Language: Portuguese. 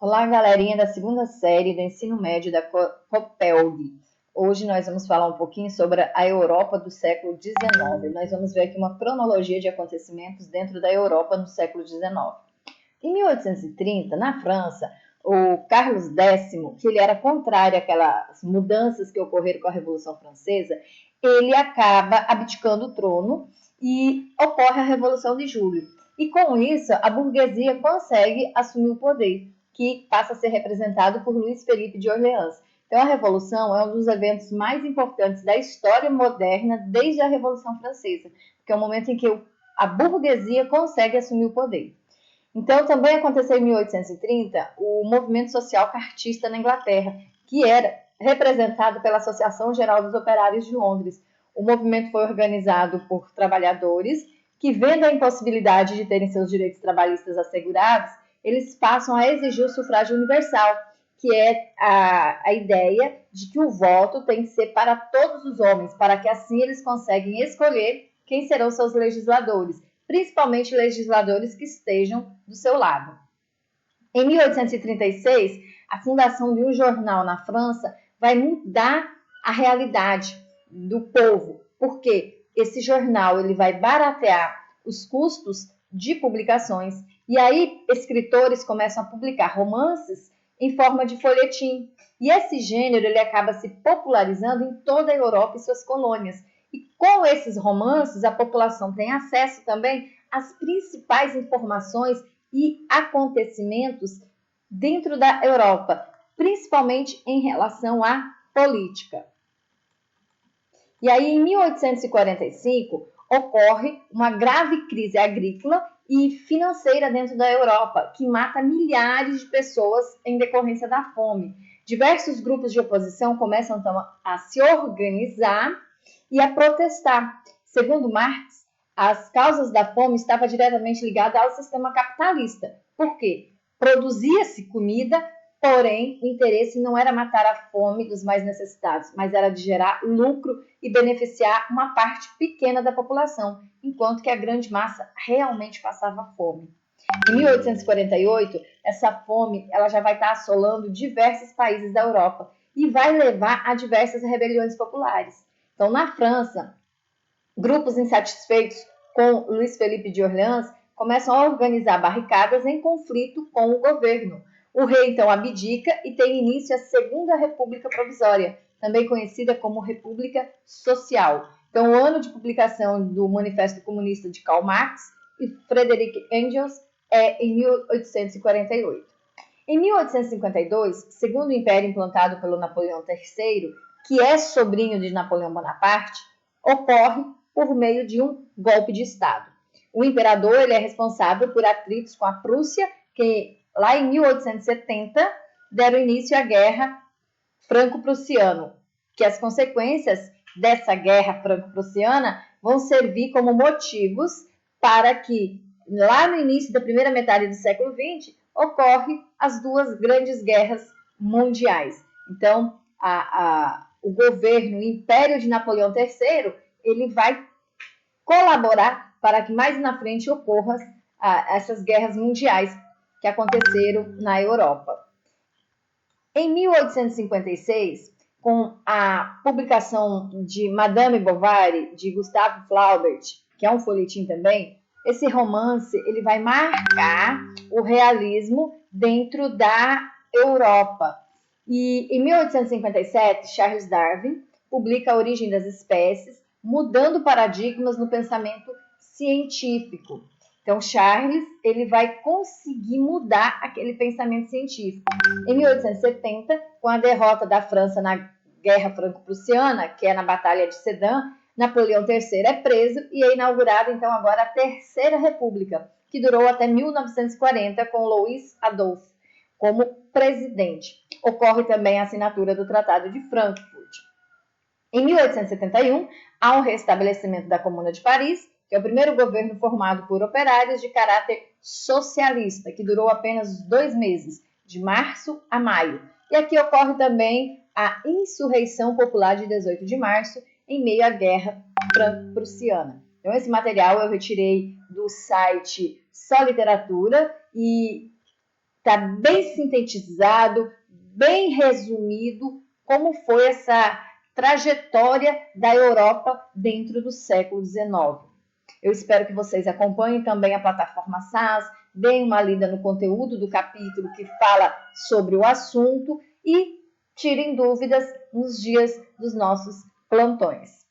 Olá, galerinha da segunda série do ensino médio da COPELG. Hoje nós vamos falar um pouquinho sobre a Europa do século XIX. Nós vamos ver aqui uma cronologia de acontecimentos dentro da Europa no século XIX. Em 1830, na França, o Carlos X, que ele era contrário àquelas mudanças que ocorreram com a Revolução Francesa, ele acaba abdicando o trono e ocorre a Revolução de Julho. E com isso, a burguesia consegue assumir o poder, que passa a ser representado por Luís Felipe de Orleans. Então, a Revolução é um dos eventos mais importantes da história moderna desde a Revolução Francesa, porque é o momento em que a burguesia consegue assumir o poder. Então, também aconteceu em 1830 o movimento social cartista na Inglaterra, que era representado pela Associação Geral dos Operários de Londres. O movimento foi organizado por trabalhadores que, vendo a impossibilidade de terem seus direitos trabalhistas assegurados, eles passam a exigir o sufrágio universal, que é a ideia de que o voto tem que ser para todos os homens, para que assim eles conseguem escolher quem serão seus legisladores, principalmente legisladores que estejam do seu lado. Em 1836, a fundação de um jornal na França vai mudar a realidade do povo, porque esse jornal ele vai baratear os custos de publicações e aí escritores começam a publicar romances em forma de folhetim. E esse gênero ele acaba se popularizando em toda a Europa e suas colônias. E com esses romances, a população tem acesso também às principais informações e acontecimentos dentro da Europa, principalmente em relação à política. E aí, em 1845, ocorre uma grave crise agrícola e financeira dentro da Europa, que mata milhares de pessoas em decorrência da fome. Diversos grupos de oposição começam, então, a se organizar e a protestar. Segundo Marx, as causas da fome estavam diretamente ligadas ao sistema capitalista. Por quê? Produzia-se comida, porém o interesse não era matar a fome dos mais necessitados, mas era de gerar lucro e beneficiar uma parte pequena da população, enquanto que a grande massa realmente passava fome. Em 1848, essa fome ela já vai estar assolando diversos países da Europa e vai levar a diversas rebeliões populares. Então, na França, grupos insatisfeitos com Luís Felipe de Orleans começam a organizar barricadas em conflito com o governo. O rei, então, abdica e tem início a Segunda República Provisória, também conhecida como República Social. Então, o ano de publicação do Manifesto Comunista de Karl Marx e Frederick Engels é em 1848. Em 1852, segundo o império implantado pelo Napoleão III, que é sobrinho de Napoleão Bonaparte, ocorre por meio de um golpe de Estado. O imperador ele é responsável por atritos com a Prússia, que lá em 1870 deram início à Guerra Franco-Prussiana, que as consequências dessa Guerra Franco-Prussiana vão servir como motivos para que, lá no início da primeira metade do século XX, ocorre as duas grandes guerras mundiais. Então, o governo, o Império de Napoleão III, ele vai colaborar para que mais na frente ocorram essas guerras mundiais que aconteceram na Europa. Em 1856, com a publicação de Madame Bovary, de Gustave Flaubert, que é um folhetim também, esse romance ele vai marcar o realismo dentro da Europa. E em 1857, Charles Darwin publica A Origem das Espécies, mudando paradigmas no pensamento científico. Então, Charles ele vai conseguir mudar aquele pensamento científico. Em 1870, com a derrota da França na Guerra Franco-Prussiana, que é na Batalha de Sedan, Napoleão III é preso e é inaugurada, então, agora a Terceira República, que durou até 1940, com Louis Adolphe como presidente. Ocorre também a assinatura do Tratado de Frankfurt. Em 1871, há um restabelecimento da Comuna de Paris, que é o primeiro governo formado por operários de caráter socialista, que durou apenas 2 meses, de março a maio. E aqui ocorre também a insurreição popular de 18 de março, em meio à Guerra Franco-Prussiana. Então, esse material eu retirei do site Só Literatura e Está bem sintetizado, bem resumido como foi essa trajetória da Europa dentro do século XIX. Eu espero que vocês acompanhem também a plataforma SAS, deem uma lida no conteúdo do capítulo que fala sobre o assunto e tirem dúvidas nos dias dos nossos plantões.